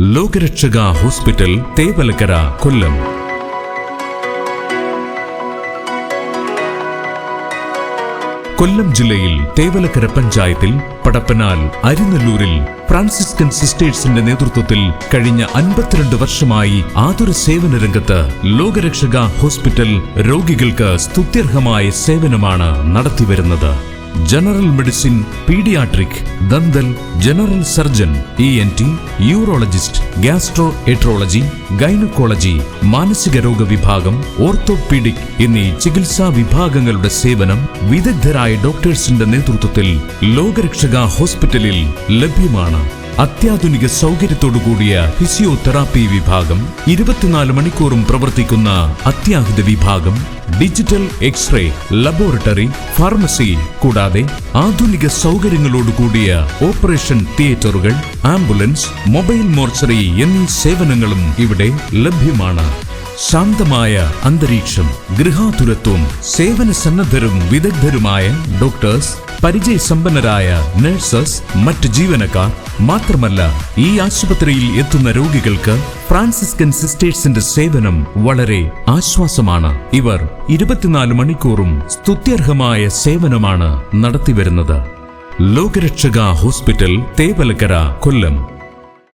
ലോകരക്ഷക hospital, Thevalakkara, കൊല്ലം. കൊല്ലം ജില്ലയിൽ തേവലക്കര പഞ്ചായത്തിൽ Padappanal അരിനല്ലൂരിൽ Franciscan സിസ്റ്റേഴ്സിന്റെ നേതൃത്വത്തിൽ കഴിഞ്ഞ 52 വർഷമായി ആതുര സേവന രംഗത്ത് ലോകരക്ഷക ഹോസ്പിറ്റൽ രോഗികൾക്ക് സ്തുത്യർഹമായ സേവനമാണ് നടത്തിവരുന്നത്. General medicine, paediatric, dental, general surgeon, ENT, urologist, gastroenterology, gynaecology, മാനസിക രോഗ വിഭാഗം, ഓർത്തോപീഡിക് എന്നീ ചികിത്സാ വിഭാഗങ്ങളുടെ സേവനം വിദഗ്ധരായ ഡോക്ടേഴ്സിന്റെ നേതൃത്വത്തിൽ ലോകരക്ഷക ഹോസ്പിറ്റലിൽ ലഭ്യമാണ്. അത്യാധുനിക സൗകര്യത്തോടുകൂടിയ ഫിസിയോതെറാപ്പി വിഭാഗം, 24 മണിക്കൂറും പ്രവർത്തിക്കുന്ന അത്യാഹിത വിഭാഗം, ഡിജിറ്റൽ എക്സ്റേ, ലബോറട്ടറി, ഫാർമസി കൂടാതെ ആധുനിക സൗകര്യങ്ങളോടുകൂടിയ ഓപ്പറേഷൻ തിയേറ്ററുകൾ, ആംബുലൻസ്, മൊബൈൽ മോർച്ചറി എന്നീ സേവനങ്ങളും ഇവിടെ ലഭ്യമാണ്. ശാന്തമായ അന്തരീക്ഷം, ഗൃഹാതുരത്വം, സേവന സന്നദ്ധരും വിദഗ്ധരുമായ ഡോക്ടേഴ്സ്, പരിചയസമ്പന്നരായ നഴ്സസ്, മറ്റ് ജീവനക്കാർ. മാത്രമല്ല, ഈ ആശുപത്രിയിൽ എത്തുന്ന രോഗികൾക്ക് ഫ്രാൻസിസ്കൻ സിസ്റ്റേഴ്സിന്റെ സേവനം വളരെ ആശ്വാസമാണ്. ഇവർ 24 മണിക്കൂറും സ്തുത്യർഹമായ സേവനമാണ് നടത്തിവരുന്നത്. ലോകരക്ഷക ഹോസ്പിറ്റൽ, തേവലക്കര, കൊല്ലം.